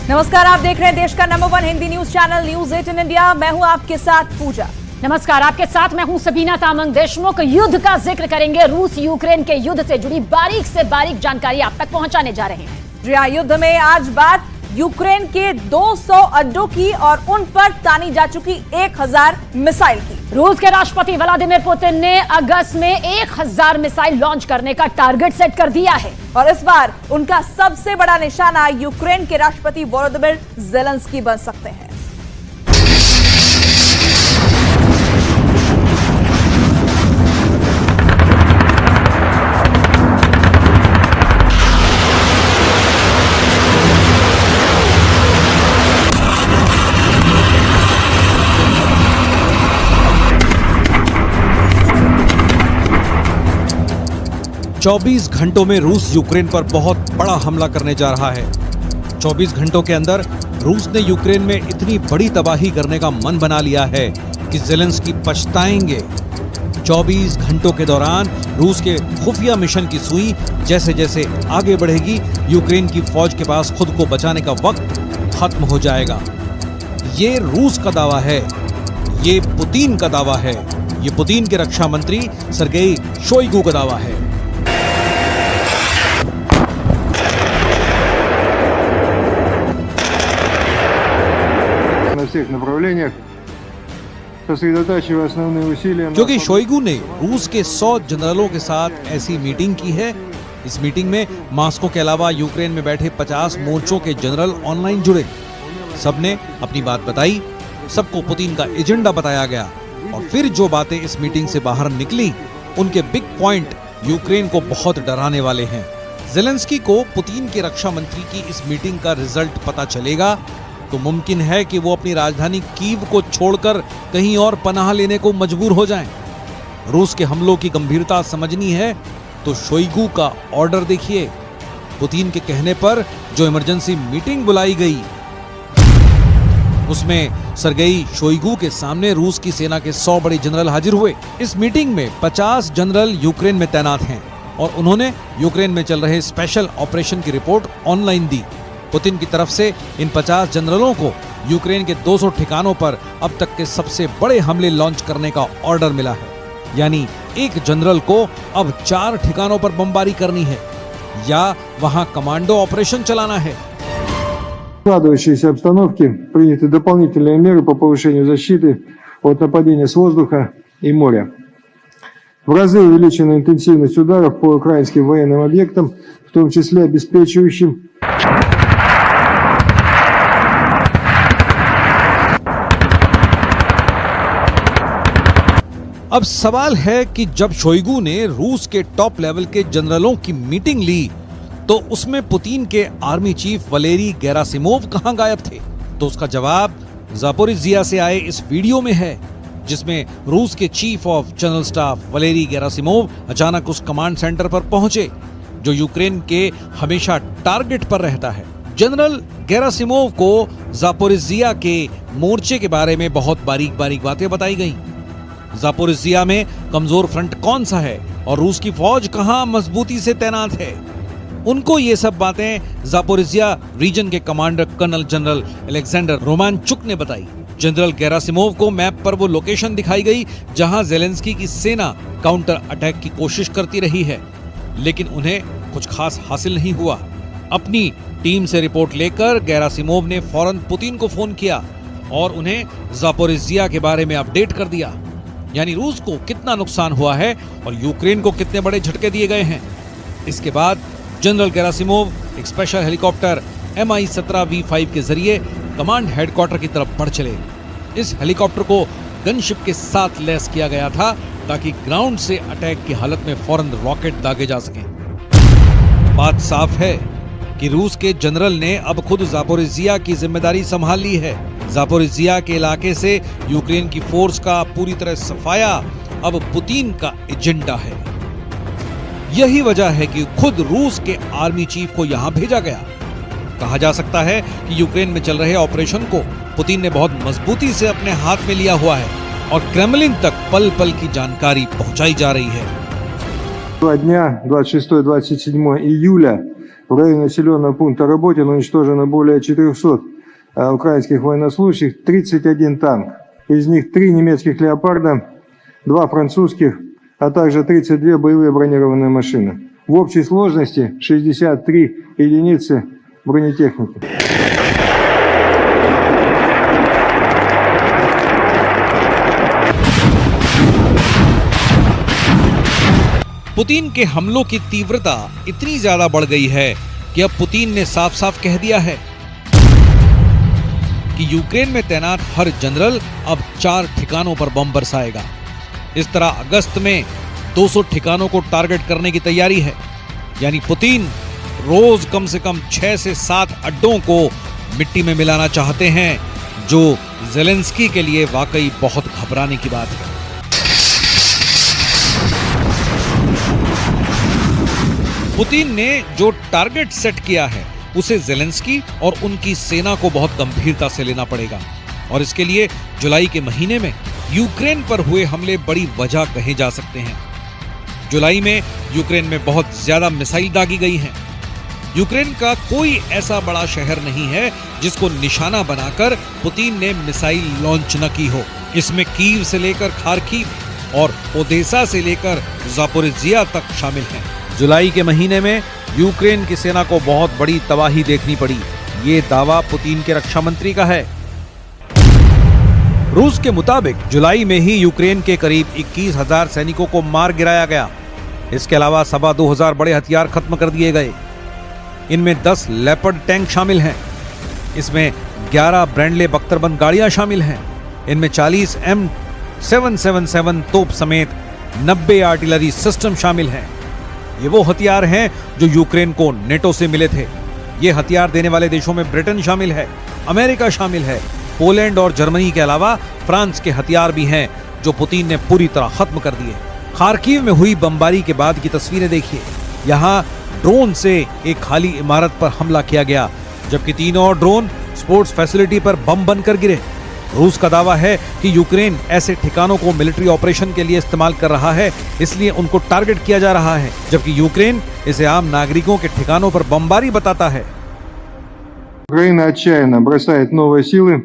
नमस्कार, आप देख रहे हैं देश का number 1 Hindi news channel news 18 India. मैं हूं आपके साथ पूजा। नमस्कार, आपके साथ मैं हूं सबीना तामंग। देशमुख युद्ध का जिक्र करेंगे। रूस यूक्रेन के युद्ध से जुड़ी बारीक से बारीक जानकारी आप तक पहुंचाने जा रहे हैं। जी हां, युद्ध में आज बात यूक्रेन के 200 अड्डों की और उन पर तानी जा चुकी 1000 मिसाइल की। रूस के राष्ट्रपति व्लादिमीर पुतिन ने अगस्त में 1000 मिसाइल लॉन्च करने का टारगेट सेट कर दिया है और इस बार उनका सबसे बड़ा निशाना यूक्रेन के राष्ट्रपति वोलोदिमीर ज़ेलेंस्की बन सकते हैं। चौबीस घंटों में रूस यूक्रेन पर बहुत बड़ा हमला करने जा रहा है। 24 घंटों के अंदर रूस ने यूक्रेन में इतनी बड़ी तबाही करने का मन बना लिया है कि ज़ेलेंस्की पछताएंगे। 24 घंटों के दौरान रूस के खुफिया मिशन की सुई जैसे जैसे आगे बढ़ेगी, यूक्रेन की फौज के पास खुद को बचाने का वक्त खत्म हो जाएगा। ये रूस का दावा है, ये पुतिन का दावा है, ये पुतिन के रक्षा मंत्री सर्गेई शोइगु का दावा है। всех направлениях, сосредотачивая основные усилия। क्योंकि शोइगु ने रूस के 100 जनरलों के साथ ऐसी मीटिंग की है। इस मीटिंग में मॉस्को के अलावा यूक्रेन में बैठे 50 मोर्चों के जनरल ऑनलाइन जुड़े। सबने अपनी बात बताई, सबको पुतिन का एजेंडा बताया गया और फिर जो बातें इस मीटिंग से बाहर निकली, उनके बिग पॉइंट यूक्रेन को बहुत डराने वाले हैं। ज़ेलेंस्की को पुतिन के रक्षा मंत्री की इस मीटिंग का रिजल्ट पता चलेगा तो मुमकिन है कि वो अपनी राजधानी कीव को छोड़कर कहीं और पनाह लेने को मजबूर हो जाएं। रूस के हमलों की गंभीरता समझनी है तो शोइगु का ऑर्डर देखिए। पुतिन के कहने पर जो इमरजेंसी मीटिंग बुलाई गई, उसमें सर्गेई शोइगु के सामने रूस की सेना के 100 बड़े जनरल हाजिर हुए। इस मीटिंग में 50 जनरल यूक्रेन में तैनात हैं और उन्होंने यूक्रेन में चल रहे स्पेशल ऑपरेशन की रिपोर्ट ऑनलाइन दी। पुतिन की तरफ से इन 50 जनरलों को यूक्रेन के 200 ठिकानों पर अब तक के सबसे बड़े हमले लॉन्च करने का ऑर्डर मिला है। यानी एक जनरल को अब 4 ठिकानों पर बमबारी करनी है या वहां कमांडो ऑपरेशन चलाना है। В складывающейся обстановке приняты дополнительные меры по повышению защиты от нападения с воздуха и моря. В разы увеличена интенсивность ударов по украинским военным объектам, в том числе обеспечивающим अब सवाल है कि जब शोइगु ने रूस के टॉप लेवल के जनरलों की मीटिंग ली तो उसमें पुतिन के आर्मी चीफ वलेरी गेरासिमोव कहां गायब थे? तो उसका जवाब ज़ापोरिज़िया से आए इस वीडियो में है, जिसमें रूस के chief of general staff Valery Gerasimov अचानक उस कमांड सेंटर पर पहुंचे जो यूक्रेन के हमेशा टारगेट पर रहता है। जनरल गेरासिमोव को ज़ापोरिज़िया के मोर्चे के बारे में बहुत बारीक बारीक बातें बताई गईं। ज़ापोरिज़िया में कमजोर फ्रंट कौन सा है और रूस की फौज कहां मजबूती से तैनात है, उनको ये सब बातें ज़ापोरिज़िया रीजन के कमांडर कर्नल जनरल अलेक्जेंडर रोमानचुक ने बताई। जनरल गेरासिमोव को मैप पर वो लोकेशन दिखाई गई जहां ज़ेलेंस्की की सेना काउंटर अटैक की कोशिश करती रही है, लेकिन उन्हें कुछ खास हासिल नहीं हुआ। अपनी टीम से रिपोर्ट लेकर गेरासिमोव ने फौरन पुतिन को फोन किया और उन्हें ज़ापोरिज़िया के बारे में अपडेट कर दिया, यानी रूस को कितना नुकसान हुआ है और यूक्रेन को कितने बड़े झटके दिए गए हैं। इसके बाद जनरल गेरासिमोव एक स्पेशल हेलीकॉप्टर Mi-17V5 के जरिए कमांड हेडक्वार्टर की तरफ बढ़ चले। इस हेलीकॉप्टर को गनशिप के साथ लैस किया गया था ताकि ग्राउंड से अटैक की हालत में फौरन रॉकेट दागे जा सकें। बात साफ है कि रूस के जनरल ने अब खुद ज़ापोरिज़िया की जिम्मेदारी संभाल ली है। ज़ापोरिज़िया के इलाके से यूक्रेन की फोर्स का पूरी तरह सफाया अब पुतिन का एजेंडा है। यही वजह है कि खुद रूस के आर्मी चीफ को यहां भेजा गया। कहा जा सकता है कि यूक्रेन में चल रहे ऑपरेशन को पुतिन ने बहुत मजबूती से अपने हाथ में लिया हुआ है और क्रेमलिन तक पल पल की जानकारी पहुंचाई जा रही है। 2 дня, 26-27 июля, В районе населенного пункта Работино уничтожено более 400 украинских военнослужащих, 31 танк. Из них 3 немецких «Леопарда», 2 французских, а также 32 боевые бронированные машины. В общей сложности 63 единицы бронетехники. पुतिन के हमलों की तीव्रता इतनी ज्यादा बढ़ गई है कि अब पुतिन ने साफ साफ कह दिया है कि यूक्रेन में तैनात हर जनरल अब 4 ठिकानों पर बम बरसाएगा। इस तरह अगस्त में 200 ठिकानों को टारगेट करने की तैयारी है। यानी पुतिन रोज कम से कम 6 से 7 अड्डों को मिट्टी में मिलाना चाहते हैं, जो ज़ेलेंस्की के लिए वाकई बहुत घबराने की बात है। पुतिन ने जो टारगेट सेट किया है उसे ज़ेलेंस्की और उनकी सेना को बहुत गंभीरता से लेना पड़ेगा, और इसके लिए जुलाई के महीने में यूक्रेन पर हुए हमले बड़ी वजह कहे जा सकते हैं। जुलाई में यूक्रेन में बहुत ज्यादा मिसाइल दागी गई हैं। यूक्रेन का कोई ऐसा बड़ा शहर नहीं है जिसको निशाना बनाकर पुतिन ने मिसाइल लॉन्च न की हो। इसमें कीव से लेकर खार्किव और ओदेसा से लेकर ज़ापोरिजिया तक शामिल हैं। जुलाई के महीने में यूक्रेन की सेना को बहुत बड़ी तबाही देखनी पड़ी, ये दावा पुतिन के रक्षा मंत्री का है। रूस के मुताबिक जुलाई में ही यूक्रेन के करीब 21,000 सैनिकों को मार गिराया गया। इसके अलावा 2,500 बड़े हथियार खत्म कर दिए गए। इनमें 10 लेपर्ड टैंक शामिल हैं। इसमें 11 ब्रैंडले बख्तरबंद गाड़ियां शामिल हैं। इनमें 40 M777 तोप समेत 90 आर्टिलरी सिस्टम शामिल हैं। ये वो हथियार हैं जो यूक्रेन को नेटो से मिले थे। ये हथियार देने वाले देशों में ब्रिटेन शामिल है, अमेरिका शामिल है, पोलैंड और जर्मनी के अलावा फ्रांस के हथियार भी हैं जो पुतिन ने पूरी तरह खत्म कर दिए। खार्किव में हुई बमबारी के बाद की तस्वीरें देखिए। यहाँ ड्रोन से एक खाली इमारत पर हमला किया गया, जबकि 3 और ड्रोन स्पोर्ट्स फैसिलिटी पर बम बनकर गिरे। रूस का दावा है कि यूक्रेन ऐसे ठिकानों को मिलिट्री ऑपरेशन के लिए इस्तेमाल कर रहा है, इसलिए उनको टारगेट किया जा रहा है, जबकि यूक्रेन इसे आम नागरिकों के ठिकानों पर बमबारी बताता है। Украина отчаянно бросает новые силы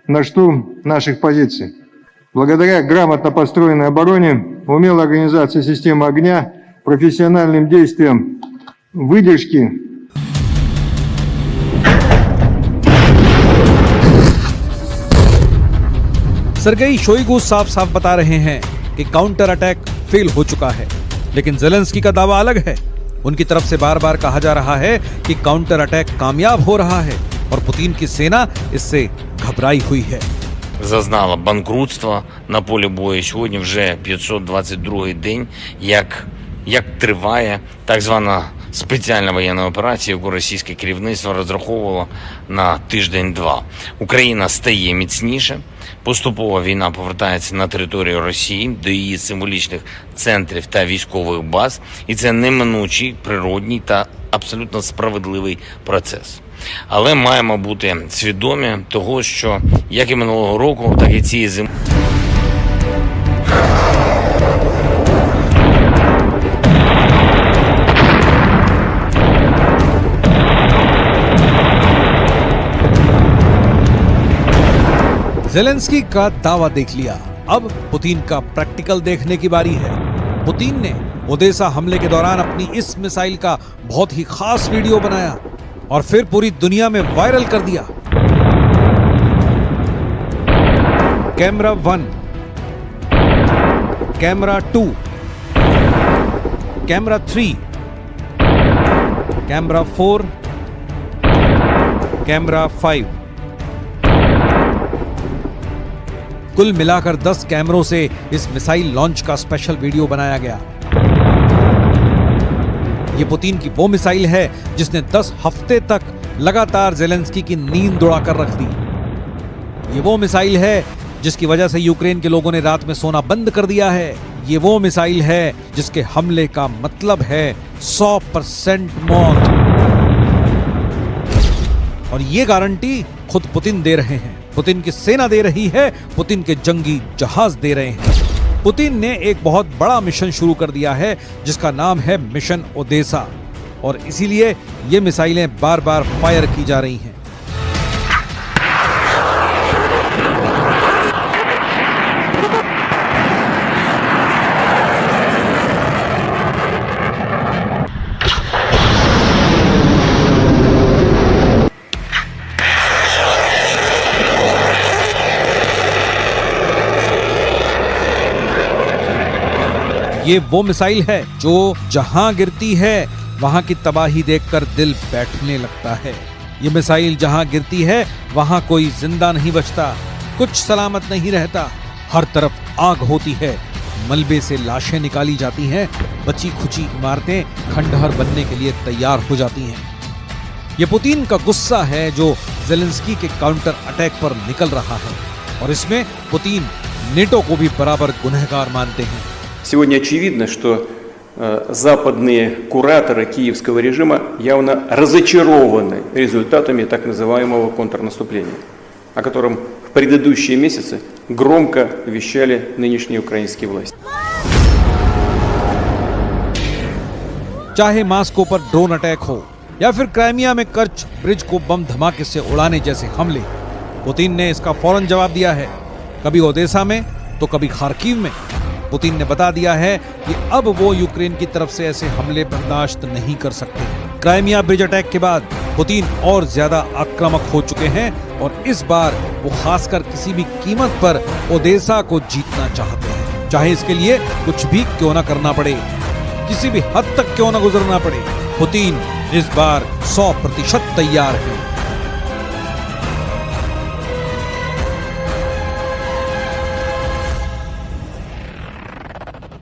на штурм наших позиций. Благодаря грамотно построенной обороне, умелой организации системы огня, профессиональным действиям, выдержке. सर्गेई शोइगु साफ साफ बता रहे हैं कि काउंटर अटैक फेल हो चुका है, लेकिन ज़ेलेंस्की का दावा अलग है। उनकी तरफ से बार बार कहा जा रहा है कि काउंटर अटैक कामयाब हो रहा है और पुतिन की सेना इससे घबराई हुई है। Зазнала банкрутства на полі бою. Сьогодні вже 522-й день, як триває так звана спеціальна воєнна операція, яку російське керівництво розраховувало на тиждень-два. Україна стає міцніше. Поступово війна повертається на територію Росії, до її символічних центрів та військових баз. І це неминучий, природній та абсолютно справедливий процес. Але маємо бути свідомі того, що як і минулого року, так і цієї зими. ज़ेलेंस्की का दावा देख लिया, अब पुतिन का प्रैक्टिकल देखने की बारी है। पुतिन ने ओदेसा हमले के दौरान अपनी इस मिसाइल का बहुत ही खास वीडियो बनाया और फिर पूरी दुनिया में वायरल कर दिया। Camera 1, camera 2, camera 3, camera 4, camera 5। कुल मिलाकर 10 कैमरों से इस मिसाइल लॉन्च का स्पेशल वीडियो बनाया गया। ये पुतिन की वो मिसाइल है जिसने 10 हफ्ते तक लगातार ज़ेलेंस्की की नींद उड़ाकर रख दी। ये वो मिसाइल है जिसकी वजह से यूक्रेन के लोगों ने रात में सोना बंद कर दिया है। ये वो मिसाइल है जिसके हमले का मतलब है 100% मौत, और ये गारंटी खुद पुतिन दे रहे हैं, पुतिन की सेना दे रही है, पुतिन के जंगी जहाज दे रहे हैं। पुतिन ने एक बहुत बड़ा मिशन शुरू कर दिया है जिसका नाम है मिशन ओदेसा। और इसीलिए ये मिसाइलें बार बार फायर की जा रही हैं। ये वो मिसाइल है जो जहां गिरती है वहां की तबाही देखकर दिल बैठने लगता है। ये मिसाइल जहां गिरती है वहां कोई जिंदा नहीं बचता, कुछ सलामत नहीं रहता। हर तरफ आग होती है, मलबे से लाशें निकाली जाती हैं, बची खुची इमारतें खंडहर बनने के लिए तैयार हो जाती हैं। ये पुतिन का गुस्सा है जो ज़ेलेंस्की के काउंटर अटैक पर निकल रहा है, और इसमें पुतिन नेटो को भी बराबर गुनहगार मानते हैं। Сегодня очевидно, что западные кураторы киевского режима явно разочарованы результатами так называемого контрнаступления, о котором в предыдущие месяцы громко вещали нынешние украинские власти. चाहे मास्को पर ड्रोन अटैक हो या फिर क्राइमिया में कर्च ब्रिज को बम धमाके से उड़ाने जैसे हमले, पुतिन ने इसका फौरन जवाब दिया है। कभी ओदेसा में तो कभी खार्किव में। पुतिन ने बता दिया है कि अब वो यूक्रेन की तरफ से ऐसे हमले बर्दाश्त नहीं कर सकते। क्राइमिया ब्रिज अटैक के बाद पुतिन और ज्यादा आक्रामक हो चुके हैं और इस बार वो खासकर किसी भी कीमत पर ओदेसा को जीतना चाहते हैं, चाहे इसके लिए कुछ भी क्यों ना करना पड़े, किसी भी हद तक क्यों ना गुजरना पड़े। पुतिन इस बार 100% तैयार है।